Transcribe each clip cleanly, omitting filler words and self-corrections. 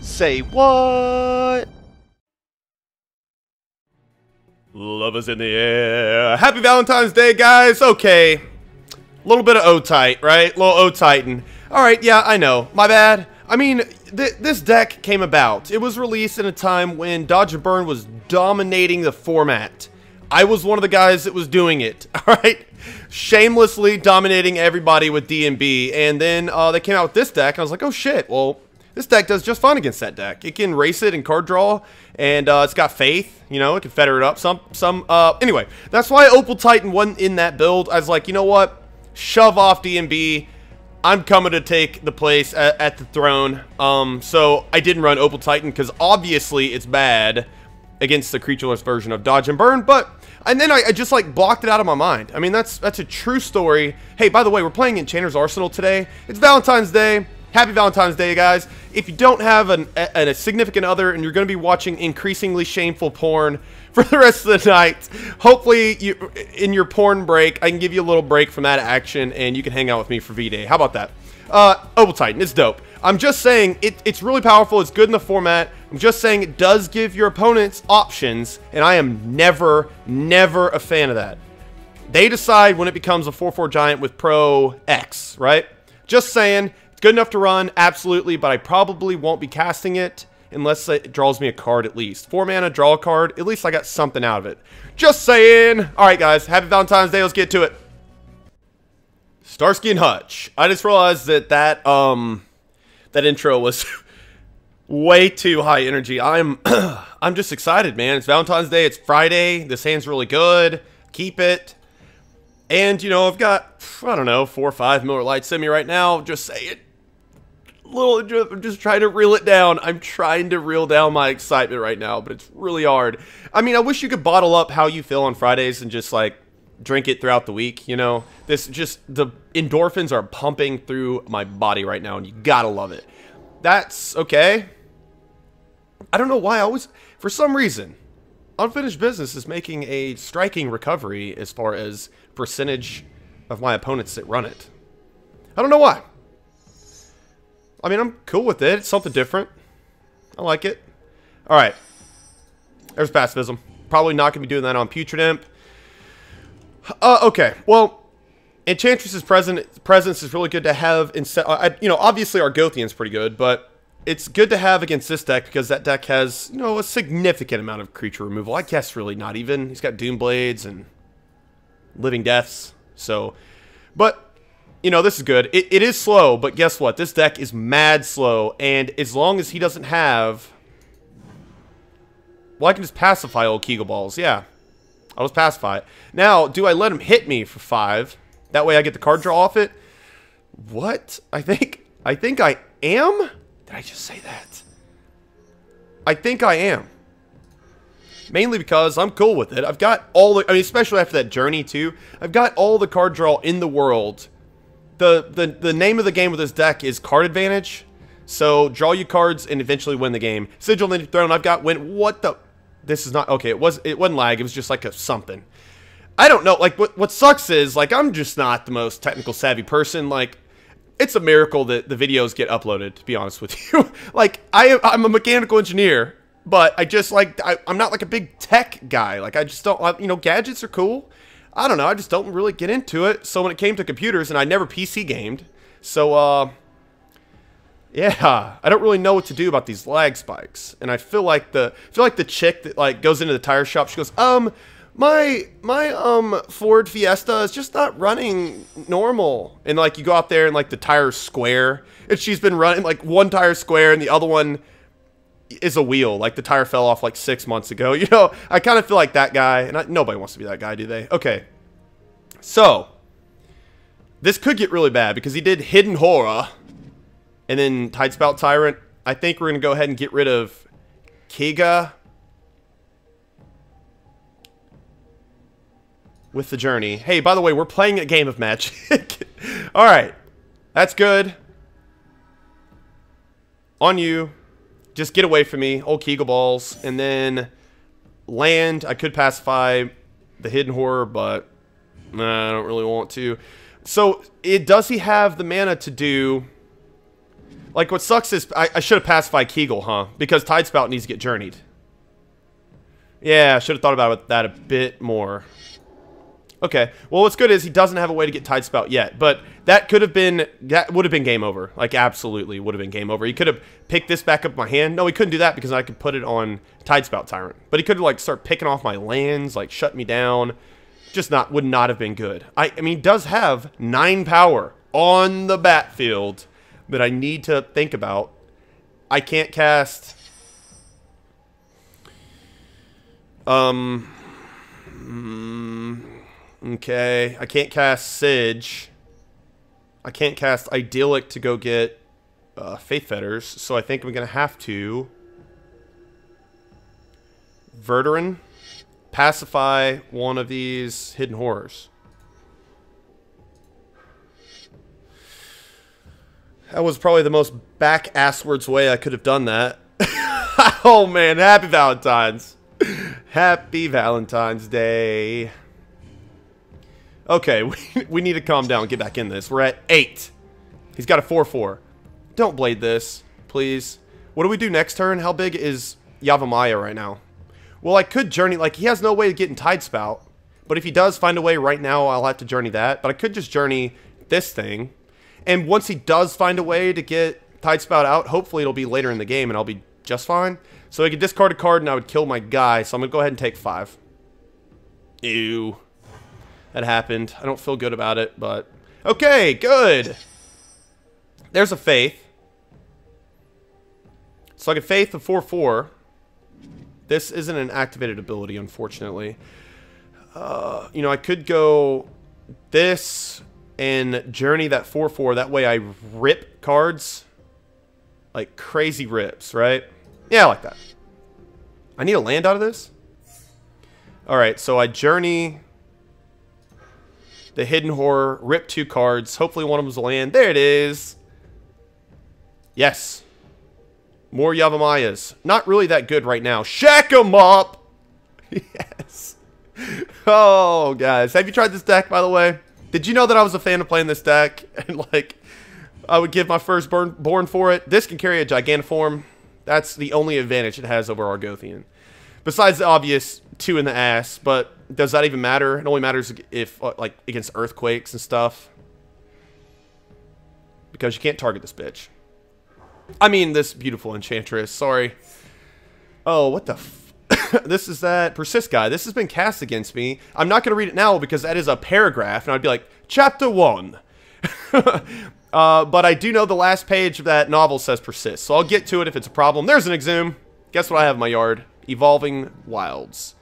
Say what? Love is in the air. Happy Valentine's Day, guys. Okay. A little bit of O-Tight, right? Little O-Titan. Alright, yeah, I know. My bad. I mean, this deck came about. It was released in a time when Dodge and Burn was dominating the format. I was one of the guys that was doing it, alright? Shamelessly dominating everybody with D&B. And then they came out with this deck, and I was like, oh shit, well, this deck does just fine against that deck. It can race it and card draw, and it's got faith, you know, it can feather it up anyway, that's why Opal Titan wasn't in that build. I was like, you know what? Shove off D&B. I'm coming to take the place at the throne. So I didn't run Opal Titan because obviously it's bad against the creatureless version of Dodge and Burn, and then I just like blocked it out of my mind. I mean, that's a true story. Hey, by the way, we're playing Enchanter's Arsenal today. It's Valentine's Day. Happy Valentine's Day, guys. If you don't have a significant other and you're going to be watching increasingly shameful porn for the rest of the night, hopefully in your porn break, I can give you a little break from that action and you can hang out with me for V-Day. How about that? Opal Titan, it's dope. I'm just saying, it's really powerful. It's good in the format. I'm just saying it does give your opponents options, and I am never a fan of that. They decide when it becomes a 4/4 giant with Pro X, right? Just saying. Good enough to run, absolutely, but I probably won't be casting it unless it draws me a card at least. 4 mana, draw a card. At least I got something out of it. Just saying. All right, guys. Happy Valentine's Day. Let's get to it. Starsky and Hutch. I just realized that intro was way too high energy. I'm just excited, man. It's Valentine's Day. It's Friday. This hand's really good. Keep it. And, you know, I've got, I don't know, 4 or 5 Miller Lite Semi right now. Just say it. I'm just trying to reel it down. I'm trying to reel down my excitement right now, but it's really hard. I mean, I wish you could bottle up how you feel on Fridays and just, like, drink it throughout the week, you know? The endorphins are pumping through my body right now, and you gotta love it. That's okay. I don't know why for some reason, Unfinished Business is making a striking recovery as far as percentage of my opponents that run it. I don't know why. I mean, I'm cool with it. It's something different. I like it. Alright. There's Pacifism. Probably not going to be doing that on Putrid Imp. Okay. Well, Enchantress's presence is really good to have. You know, obviously Argothian's pretty good, but it's good to have against this deck because that deck has, you know, a significant amount of creature removal. I guess really not even. He's got Doomblades and Living Deaths. So, but you know, this is good. It is slow, but guess what? This deck is mad slow, and as long as he doesn't have... Well, I can just pacify old Kegel Balls. Yeah, I'll just pacify it. Now, do I let him hit me for 5? That way I get the card draw off it? What? I think I am? Did I just say that? I think I am. Mainly because I'm cool with it. I've got all the... I mean, especially after that journey, too. I've got all the card draw in the world. The name of the game with this deck is card advantage. So, draw you cards and eventually win the game. Sigil on the Throne, I've got win... What the... This is not... Okay, it wasn't lag. It was just like a something. I don't know. Like, what sucks is, like, I'm just not the most technical savvy person. Like, it's a miracle that the videos get uploaded, to be honest with you. Like, I'm a mechanical engineer. But I just, like, I'm not, like, a big tech guy. Like, I just don't, you know, gadgets are cool. I don't know, I just don't really get into it. So when it came to computers, and I never PC gamed. So, yeah, I don't really know what to do about these lag spikes. And I feel like the chick that, like, goes into the tire shop, she goes, my Ford Fiesta is just not running normal. And, like, you go out there and, like, the tire's square. And she's been running, like, one tire square and the other one is a wheel. Like, the tire fell off like 6 months ago. You know, I kind of feel like that guy, and nobody wants to be that guy, do they? Okay, so this could get really bad because he did Hidden Horror and then Tidespout Tyrant. I think we're gonna go ahead and get rid of Kiga with the Journey. Hey, by the way, we're playing a game of Magic. All right, that's good. On you. Just get away from me, old Kegel Balls, and then land. I could pacify the Hidden Horror, but nah, I don't really want to. So, does he have the mana to do Like, what sucks is I should have pacified Kegel, huh? Because Tidespout needs to get journeyed. Yeah, I should have thought about that a bit more. Okay, well, what's good is he doesn't have a way to get Tidespout yet, but that would have been game over. Like, absolutely would have been game over. He could have picked this back up my hand. No, he couldn't do that because I could put it on Tidespout Tyrant. But he could have, like, start picking off my lands, like, shut me down. Just would not have been good. I mean, he does have 9 power on the battlefield that I need to think about. I can't cast... Okay, I can't cast Sidge. I can't cast Idyllic to go get Faith Fetters, so I think I'm going to have to Verduran, pacify one of these Hidden Horrors. That was probably the most back-asswards way I could have done that. Oh man, happy Valentine's. Happy Valentine's Day. Okay, we need to calm down and get back in this. We're at 8. He's got a 4/4. Don't blade this, please. What do we do next turn? How big is Yavimaya right now? Well, I could journey. Like, he has no way to get in Tidespout. But if he does find a way right now, I'll have to journey that. But I could just journey this thing. And once he does find a way to get Tidespout out, hopefully it'll be later in the game and I'll be just fine. So I could discard a card and I would kill my guy. So I'm going to go ahead and take 5. Ew. That happened. I don't feel good about it, but... Okay, good! There's a Faith. So I get Faith of 4/4. This isn't an activated ability, unfortunately. You know, I could go this and journey that 4/4. That way I rip cards. Like crazy rips, right? Yeah, I like that. I need a land out of this? Alright, so I journey... the Hidden Horror, rip 2 cards. Hopefully one of them's a land. There it is. Yes. More Yavamayas. Not really that good right now. Shack 'em up! Yes. Oh, guys. Have you tried this deck, by the way? Did you know that I was a fan of playing this deck? And, like, I would give my firstborn for it. This can carry a Gigantiform. That's the only advantage it has over Argothian. Besides the obvious 2 in the ass, but does that even matter? It only matters if, like, against earthquakes and stuff. Because you can't target this bitch. I mean, this beautiful enchantress. Sorry. Oh, what the f... This is that Persist guy. This has been cast against me. I'm not going to read it now because that is a paragraph, and I'd be like, Chapter 1. But I do know the last page of that novel says Persist, so I'll get to it if it's a problem. There's an Exhume. Guess what I have in my yard? Evolving Wilds.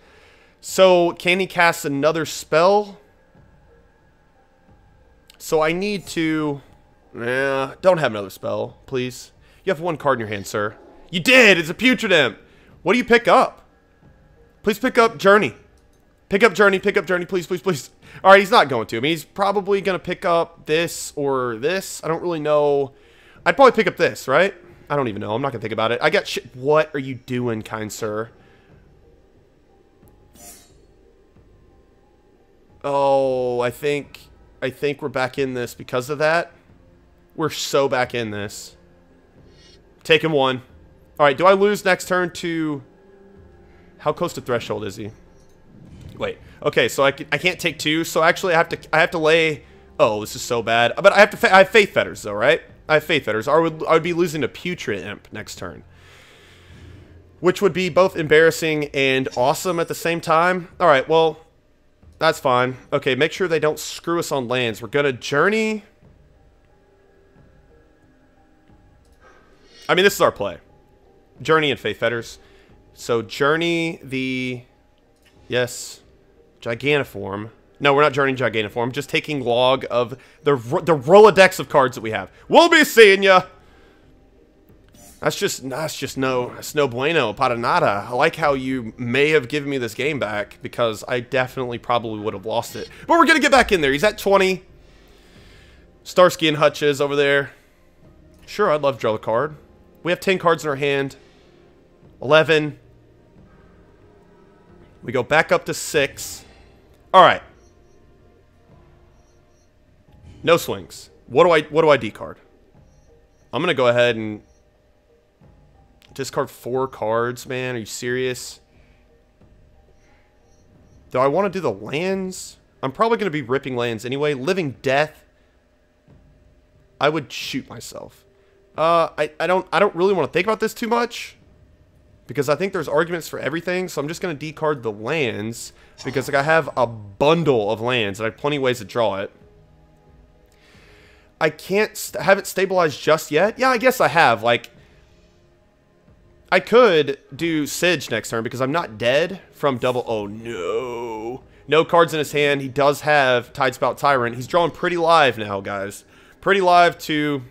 So, can he cast another spell? So I need to... don't have another spell, please. You have 1 card in your hand, sir. You did! It's a Putrid Imp! What do you pick up? Please pick up Journey. Pick up Journey, please, please, please. Alright, he's not going to. I mean, he's probably going to pick up this or this. I don't really know. I'd probably pick up this, right? I don't even know. I'm not going to think about it. I got shit. What are you doing, kind sir? Oh, I think we're back in this because of that. We're so back in this. Taking 1. Alright, do I lose next turn to... How close to threshold is he? Wait. Okay, so I can't take 2, so actually I have to lay... Oh, this is so bad. But I have Faith Fetters though, right? I have Faith Fetters. I would be losing to Putrid Imp next turn. Which would be both embarrassing and awesome at the same time. Alright, well, that's fine. Okay, make sure they don't screw us on lands. We're gonna journey... I mean, this is our play. Journey and Faith Fetters. So, journey the... Yes. Gigantiform. No, we're not journeying Gigantiform. Just taking log of the Rolodex of cards that we have. We'll be seeing ya! That's no bueno. Para nada. I like how you may have given me this game back, because I definitely probably would have lost it. But we're gonna get back in there. He's at 20. Starsky and Hutches over there. Sure, I'd love to draw a card. We have 10 cards in our hand. 11. We go back up to 6. Alright. No swings. What do I decard? I'm going to go ahead and discard 4 cards, man. Are you serious? Do I want to do the lands? I'm probably going to be ripping lands anyway. Living Death. I would shoot myself. I don't really want to think about this too much, because I think there's arguments for everything. So I'm just going to decard the lands, because like I have a bundle of lands and I have plenty of ways to draw it. I can't have it stabilized just yet. Yeah, I guess I have. Like, I could do Siege next turn because I'm not dead from double. Oh, no. No cards in his hand. He does have Tidespout Tyrant. He's drawing pretty live now, guys. Pretty live to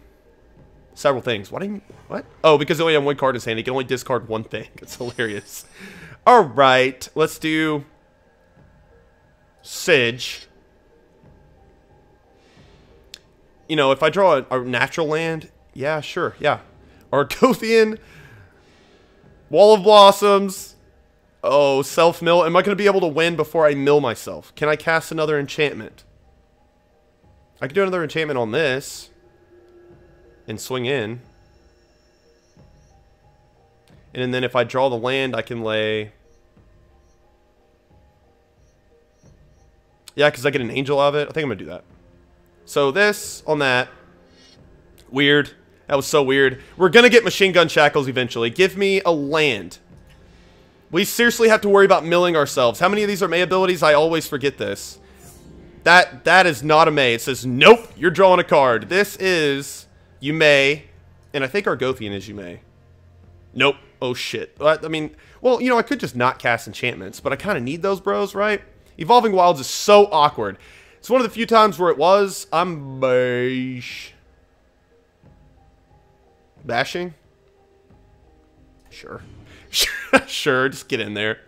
several things. What? Oh, because he only has 1 card in his hand. He can only discard 1 thing. It's hilarious. All right. Let's do Siege. You know, if I draw a natural land, yeah, sure, yeah. Argothian. Wall of Blossoms. Oh, self-mill. Am I going to be able to win before I mill myself? Can I cast another enchantment? I can do another enchantment on this. And swing in. And then if I draw the land, I can lay... Yeah, because I get an angel out of it. I think I'm going to do that. So this on that. Weird. That was so weird. We're going to get Machine Gun Shackles eventually. Give me a land. We seriously have to worry about milling ourselves. How many of these are May abilities? I always forget this. That is not a May. It says, nope, you're drawing a card. This is, you may, and I think Argothian is you may. Nope. Oh, shit. I mean, well, you know, I could just not cast enchantments, but I kind of need those, bros, right? Evolving Wilds is so awkward. It's one of the few times where it was. I'm bashing? Sure. Sure, just get in there.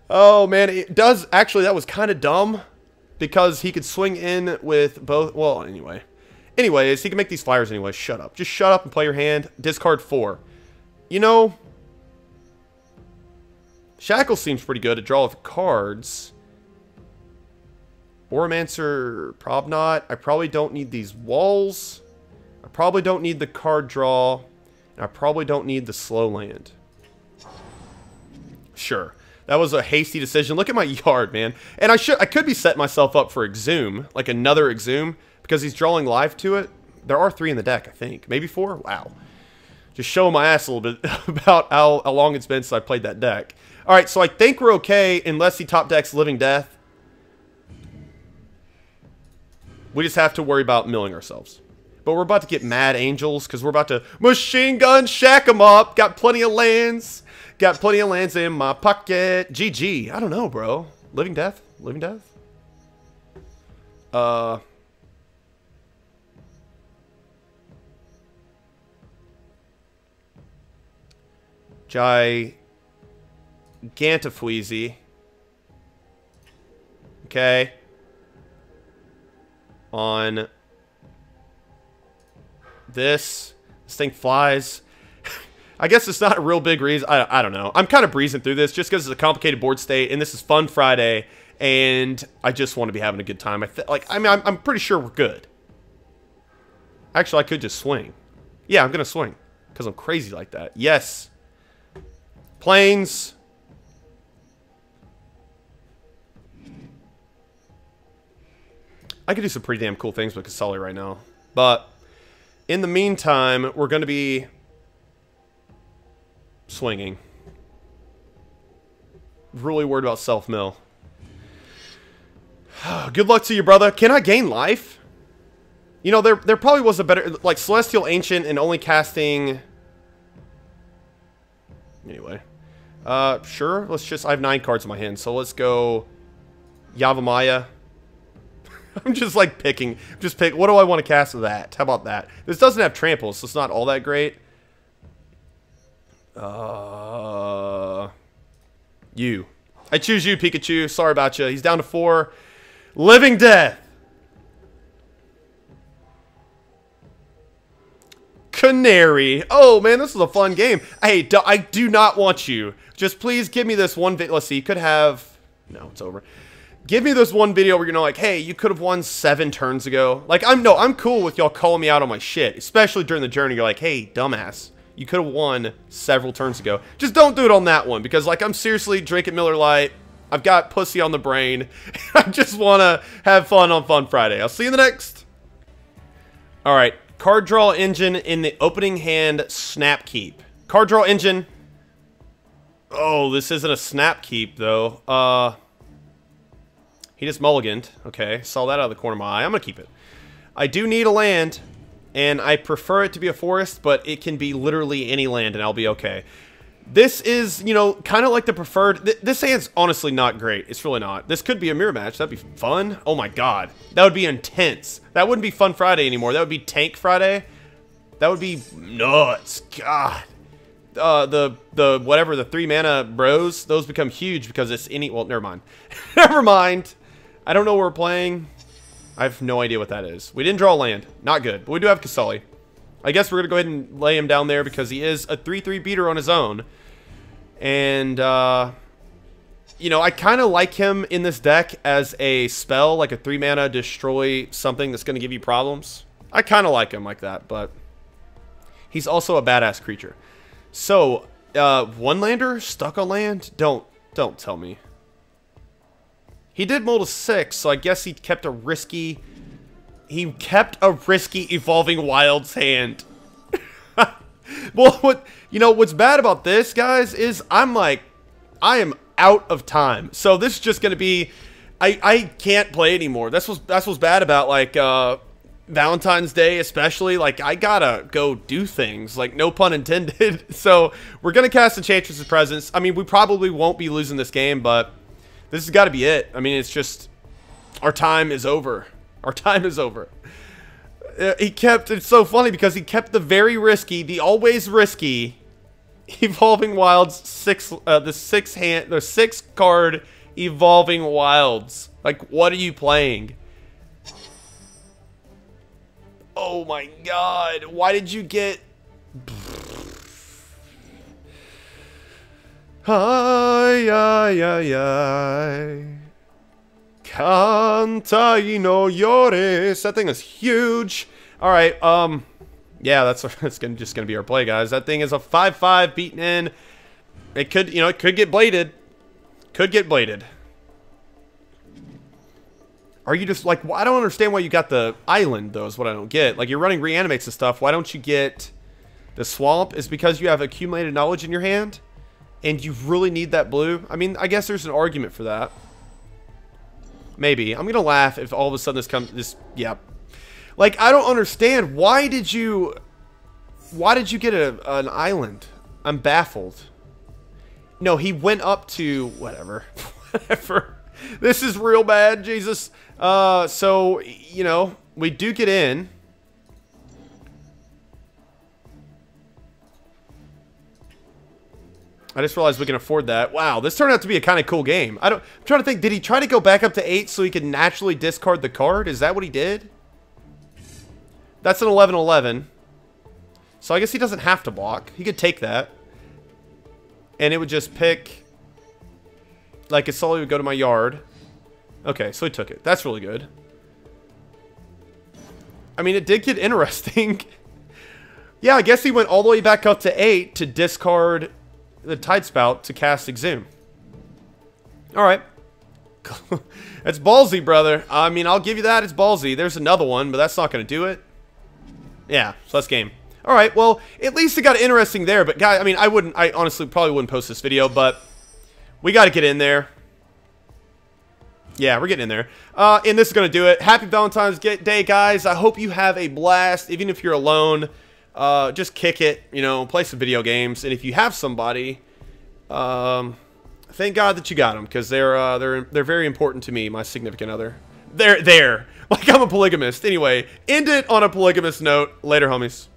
Oh, man, it does... Actually, that was kind of dumb, because he could swing in with both... Well, anyway. Anyways, he can make these flyers anyway. Shut up. Just shut up and play your hand. Discard 4. You know... Shackle seems pretty good to draw with cards. Oromancer, Probnot. I probably don't need these walls. I probably don't need the card draw. And I probably don't need the slow land. Sure. That was a hasty decision. Look at my yard, man. And I could be setting myself up for Exhume. Like another Exhume. Because he's drawing live to it. There are 3 in the deck, I think. Maybe 4? Wow. Just showing my ass a little bit about how long it's been since I played that deck. Alright, so I think we're okay unless he top decks Living Death. We just have to worry about milling ourselves. But we're about to get Mad Angels because we're about to Machine Gun Shack them up. Got plenty of lands. Got plenty of lands in my pocket. GG. I don't know, bro. Living Death? Living Death? Gigantafweezy. Okay. On this thing flies. I guess it's not a real big reason. I don't know. I'm kind of breezing through this just because it's a complicated board state, and this is Fun Friday, and I just want to be having a good time. I'm pretty sure we're good. Actually, I could just swing. Yeah, I'm gonna swing because I'm crazy like that. Yes. Planes. I could do some pretty damn cool things with Kasali right now. But in the meantime, we're going to be swinging. Really worried about self-mill. Good luck to you, brother. Can I gain life? You know, there probably was a better... Like, Celestial Ancient and only casting... Anyway. Sure. Let's just... I have 9 cards in my hand, so let's go... Yavimaya. I'm just like picking. Just pick. What do I want to cast with that? How about that? This doesn't have trample, so it's not all that great. You. I choose you, Pikachu. Sorry about you. He's down to 4. Living Death. Canary. Oh, man, this is a fun game. Hey, I do not want you. Just please give me this one. Let's see. You could have... No, it's over. Give me this one video where you're like, hey, you could have won 7 turns ago. Like, I'm cool with y'all calling me out on my shit, especially during the journey. You're like, hey, dumbass, you could have won several turns ago. Just don't do it on that one, because, like, I'm seriously drinking Miller Lite. I've got pussy on the brain. I just want to have fun on Fun Friday. I'll see you in the next. All right, card draw engine in the opening hand snap keep. Card draw engine. Oh, this isn't a snap keep, though. He just mulliganed. Okay, saw that out of the corner of my eye. I'm going to keep it. I do need a land, and I prefer it to be a forest, but it can be literally any land, and I'll be okay. This is, you know, kind of like the preferred... This hand's honestly not great. It's really not. This could be a mirror match. That'd be fun. Oh, my God. That would be intense. That wouldn't be Fun Friday anymore. That would be Tank Friday. That would be nuts. God. The whatever, the 3 mana bros, those become huge because it's any... Well, never mind. Never mind. I don't know what we're playing. I have no idea what that is. We didn't draw land. Not good. But we do have Kasali. I guess we're going to go ahead and lay him down there because he is a 3/3 beater on his own. And, you know, I kind of like him in this deck as a spell, like a 3 mana destroy something that's going to give you problems. I kind of like him like that, but he's also a badass creature. So, one lander stuck on land? Don't tell me. He did mold a 6, so I guess he kept a risky... He kept a risky Evolving Wilds hand. Well, what's bad about this, guys, is I am out of time. So this is just going to be... I can't play anymore. That's what's bad about, like, Valentine's Day especially. Like, I gotta go do things. Like, no pun intended. So we're going to cast Enchantress's Presence. I mean, we probably won't be losing this game, but... This has got to be it. I mean, it's just... Our time is over. Our time is over. It's so funny because he kept the very risky, the always risky Evolving Wilds 6 the 6 card Evolving Wilds. Like, what are you playing? Oh my God. Why did you get... Ay, ay, ay, ay. Cantai no llores. That thing is huge. All right, yeah, that's just gonna be our play, guys. That thing is a 5/5 beaten in. It could, it could get bladed. Could get bladed. Are you just like? Well, I don't understand why you got the island, though. Is what I don't get. Like, you're running reanimates and stuff. Why don't you get the swamp? Is because you have accumulated knowledge in your hand? And you really need that blue? I mean, I guess there's an argument for that. Maybe. I'm going to laugh if all of a sudden this comes... yeah. Like, I don't understand. Why did you get an island? I'm baffled. No, he went up to... Whatever. Whatever. This is real bad, Jesus. So, we do get in. I just realized we can afford that. Wow, this turned out to be a kind of cool game. I'm trying to think, did he try to go back up to 8 so he could naturally discard the card? Is that what he did? That's an 11/11. So I guess he doesn't have to block. He could take that. And it would just pick... Like, it slowly would go to my yard. Okay, so he took it. That's really good. I mean, it did get interesting. Yeah, I guess he went all the way back up to 8 to discard... the Tide Spout to cast Exhume. Alright. It's ballsy, brother. I mean, I'll give you that. It's ballsy. There's another one, but that's not going to do it. Yeah, so that's game. Alright, well, at least it got interesting there. But, guys, I mean, I honestly probably wouldn't post this video, but we got to get in there. Yeah, we're getting in there. And this is going to do it. Happy Valentine's Day, guys. I hope you have a blast, even if you're alone. Just kick it, play some video games. And if you have somebody, thank God that you got them, because they're very important to me, my significant other. They're like I'm a polygamist. Anyway, end it on a polygamous note. Later, homies.